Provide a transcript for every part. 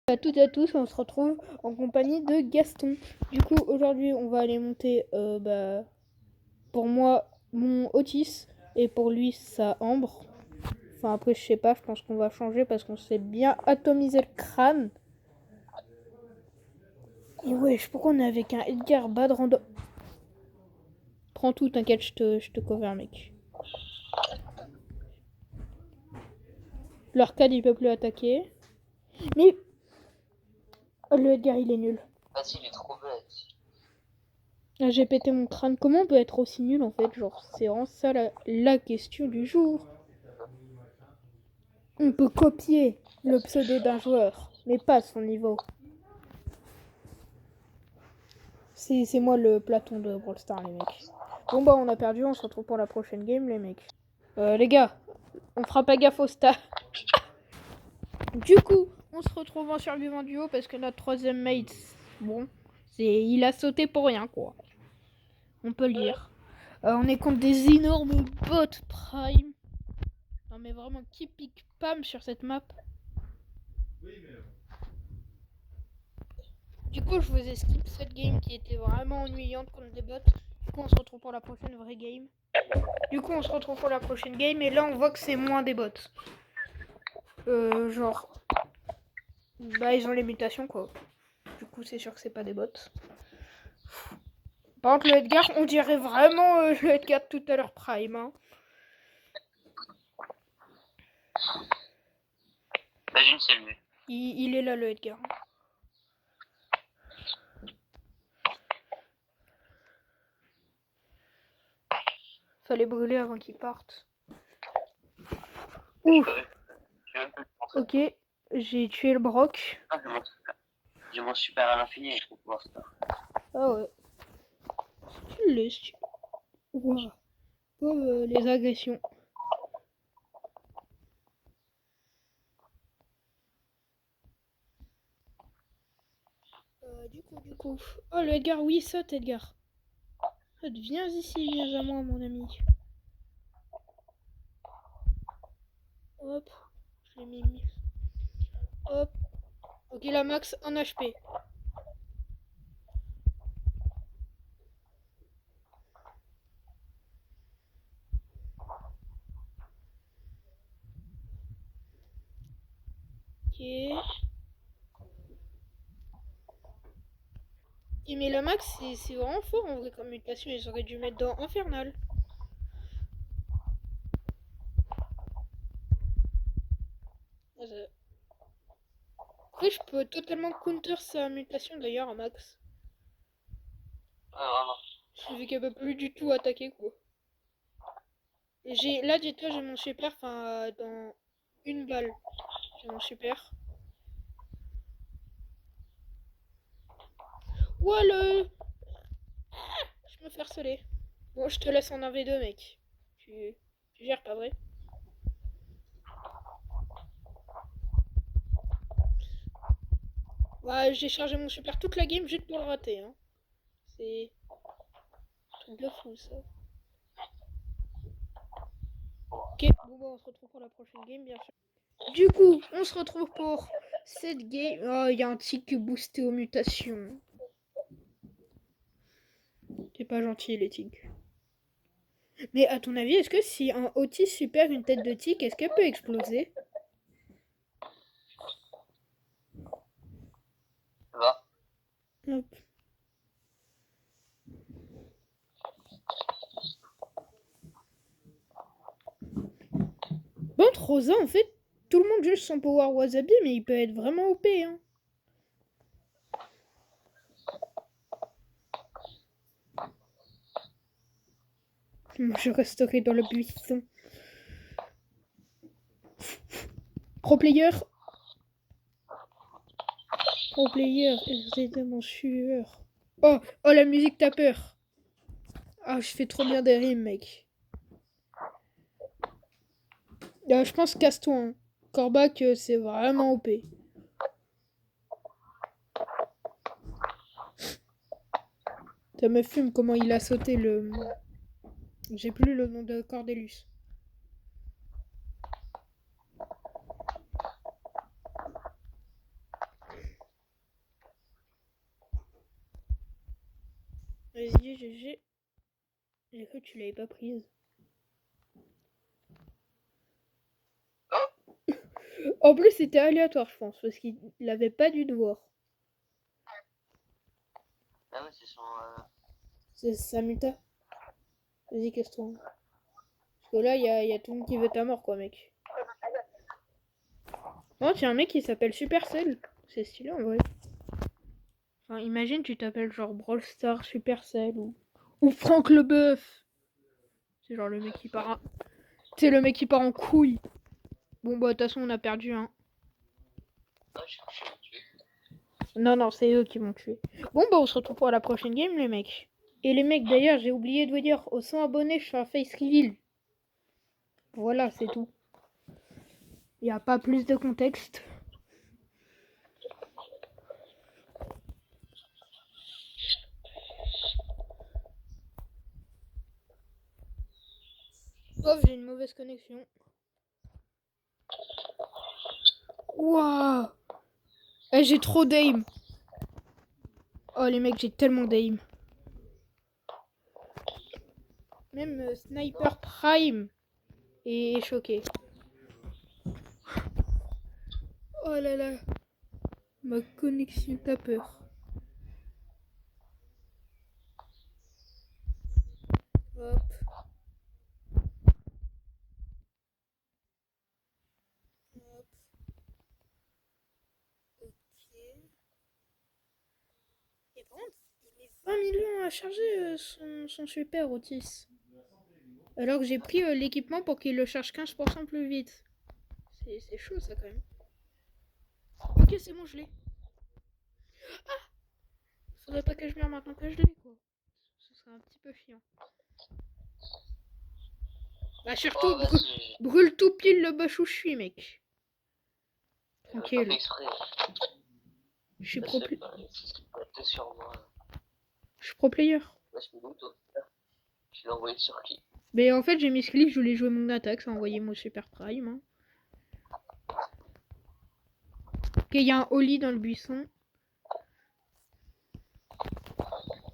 À toutes et à tous, on se retrouve en compagnie de Gaston. Du coup, aujourd'hui, on va aller monter, pour moi, mon Otis, et pour lui, sa Ambre. Enfin, après, je sais pas, je pense qu'on va changer parce qu'on s'est bien atomisé le crâne. Et wesh, pourquoi on est avec un Edgar bas de random? Prends tout, t'inquiète, je te cover, mec. L'Arcade, il peut plus attaquer. Mais oh, le Edgar, il est nul. Vas-y, il est trop bête. Ah, j'ai pété mon crâne. Comment on peut être aussi nul, en fait? Genre, c'est vraiment ça la question du jour. On peut copier le pseudo d'un joueur, mais pas son niveau. C'est moi le Platon de Brawl Stars, les mecs. Bon bah on a perdu, on se retrouve pour la prochaine game, les mecs. Les gars, on fera pas gaffe au stats. Du coup, on se retrouve en survivant duo parce que notre troisième mate, bon, il a sauté pour rien, quoi. On peut le dire. On est contre des énormes bots prime. Non mais vraiment, qui pique Pam sur cette map? Du coup, je vous ai skip cette game qui était vraiment ennuyante contre des bots. Du coup, on se retrouve pour la prochaine vraie game. Du coup, on se retrouve pour la prochaine game et là, on voit que c'est moins des bots. Genre, bah, ils ont les mutations quoi. Du coup, c'est sûr que c'est pas des bots. Par contre, le Edgar, on dirait vraiment le Edgar de tout à l'heure prime. Hein. Imagine, c'est lui. Il est là, le Edgar. Fallait brûler avant qu'il parte. Ouf. Ok, j'ai tué le Brock. Ah, j'ai mon super à l'infini pour pouvoir ça. Ah ouais. Tu le laisses. Wow. Les agressions. Du coup. Oh, le Edgar, oui, saute, Edgar. Viens ici, viens à moi, mon ami. Hop, je l'ai mis. Hop. Ok, la max, 1 HP. Ok. Et mais la max, c'est vraiment fort en vrai comme mutation. Ils auraient dû mettre dans Infernal. Après, je peux totalement counter sa mutation d'ailleurs à max. Ah, vraiment. Vu qu'elle peut plus du tout attaquer quoi. Là, dis-toi, j'ai mon super, enfin, dans une balle. J'ai mon super. Voilà. Je me fais harceler. Bon, je te laisse en 1v2, mec. Tu gères, pas vrai? Ouais, j'ai chargé mon super toute la game juste pour le rater. Hein. C'est un truc de fou, ça. Ok, bon bah on se retrouve pour la prochaine game, bien sûr. Du coup, on se retrouve pour cette game. Oh, il y a un tic boosté aux mutations. C'est pas gentil, les tics. Mais à ton avis, est-ce que si un Otis super une tête de tic, est-ce qu'elle peut exploser? Va. Hop. Bon, Rosa, en fait, tout le monde juge son power wasabi, mais il peut être vraiment OP. Hein. Je resterai dans le buisson. Pro player. Pro player, RZ de mon sueur. Oh, oh, la musique t'a peur. Ah, je fais trop bien des rimes, mec. Je pense casse-toi. Hein. Corbac, c'est vraiment OP. Ça me fume comment il a sauté le... J'ai plus le nom de Cordelius. GG. J'ai cru que tu l'avais pas prise. En plus, c'était aléatoire, je pense, parce qu'il l'avait pas dû devoir. Ah ouais, c'est son. C'est sa muta. Vas-y, casse-toi. Parce que là, il y a tout le monde qui veut ta mort, quoi, mec. Oh, tiens, un mec qui s'appelle Supercell. C'est stylé, en vrai. Enfin, imagine, tu t'appelles genre Brawl Stars, Supercell ou Franck Leboeuf. C'est genre le mec qui part en... C'est le mec qui part en couille. Bon, bah, de toute façon, on a perdu, hein. Non, c'est eux qui m'ont tué. Bon, bah, on se retrouve pour la prochaine game, les mecs. Et les mecs, d'ailleurs, j'ai oublié de vous dire, aux 100 abonnés, je suis un face reveal. Voilà, c'est tout. Il n'y a pas plus de contexte. Oh, j'ai une mauvaise connexion. Waouh. J'ai trop d'aim. Oh, les mecs, j'ai tellement d'aim. Même Sniper Prime est choqué. Oh là là. Ma connexion t'a peur. Hop. Hop. Ok. Et par contre, il met 20 millions à charger son super Otis. Alors que j'ai pris l'équipement pour qu'il le charge 15% plus vite. C'est chaud ça quand même. Ok, c'est bon, je l'ai. Ah, faudrait pas que je meure maintenant que je l'ai, quoi. Ce serait un petit peu chiant. Bah surtout, brûle tout pile le bush où je suis, mec. Tranquille. Je suis pro player. Je suis pro player. Je l'ai envoyé sur qui? Mais en fait, j'ai mis ce clip, je voulais jouer mon attaque, ça a envoyé mon super prime. Hein. Ok, il y a un Oli dans le buisson.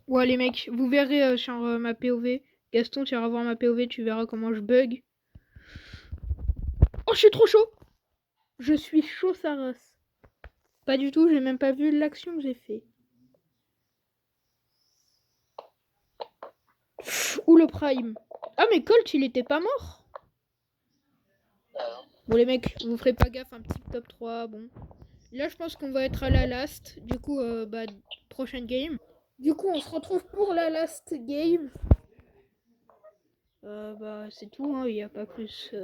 Ouais, les mecs, vous verrez sur ma POV. Gaston, tu iras voir ma POV, tu verras comment je bug. Oh, je suis trop chaud! Je suis chaud, sa race. Pas du tout, j'ai même pas vu l'action que j'ai fait. Ouh, le prime. Ah, mais Colt, il était pas mort. Bon, les mecs, vous ferez pas gaffe, un petit top 3, bon. Là, je pense qu'on va être à la last. Du coup, bah, prochaine game. Du coup, on se retrouve pour la last game. Bah, c'est tout, hein, il n'y a pas plus.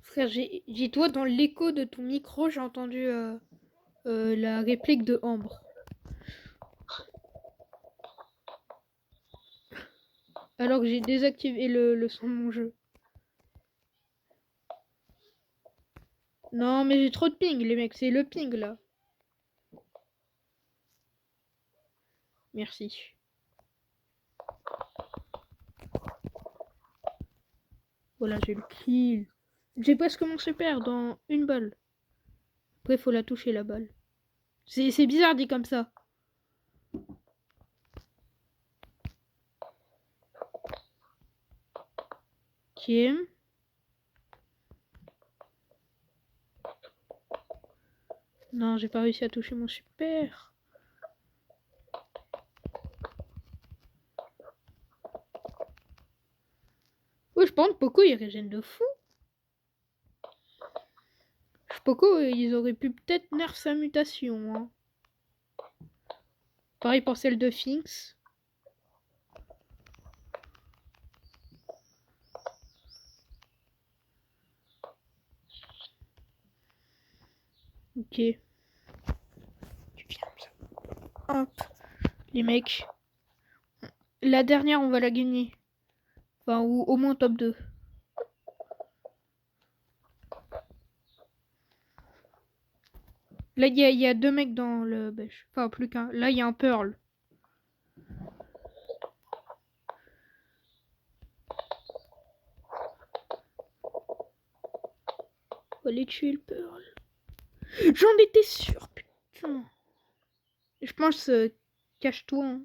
Frère, j'ai toi dans l'écho de ton micro, j'ai entendu la réplique de Ambre. Alors que j'ai désactivé le son de mon jeu. Non, mais j'ai trop de ping, les mecs, c'est le ping là. Merci. Voilà, j'ai le kill. J'ai presque mon super dans une balle. Après, faut la toucher la balle. C'est bizarre dit comme ça. Ok. Non, j'ai pas réussi à toucher mon super. Ouais, je pense que Poco il régène de fou. Poco, ils auraient pu peut-être nerf sa mutation. Hein. Pareil pour celle de Finks. Ok. Tu viens ça. Hop. Les mecs. La dernière, on va la gagner. Enfin, ou au moins top 2. Là, il y a deux mecs dans le bêche. Enfin, plus qu'un. Là, il y a un Pearl. On va aller tuer le Pearl. J'en étais sûr. Putain. Je pense, cache-toi. Hein.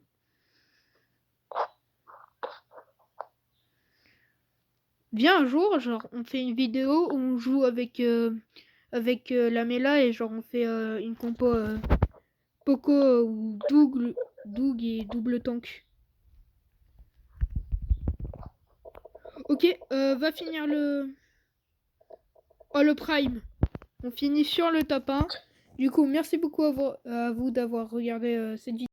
Viens un jour, genre, on fait une vidéo où on joue avec, la Mela et genre on fait une compo Poco ou Doug et double tank. Ok, va finir le... Oh, le prime. On finit sur le top 1. Du coup, merci beaucoup à vous d'avoir regardé cette vidéo.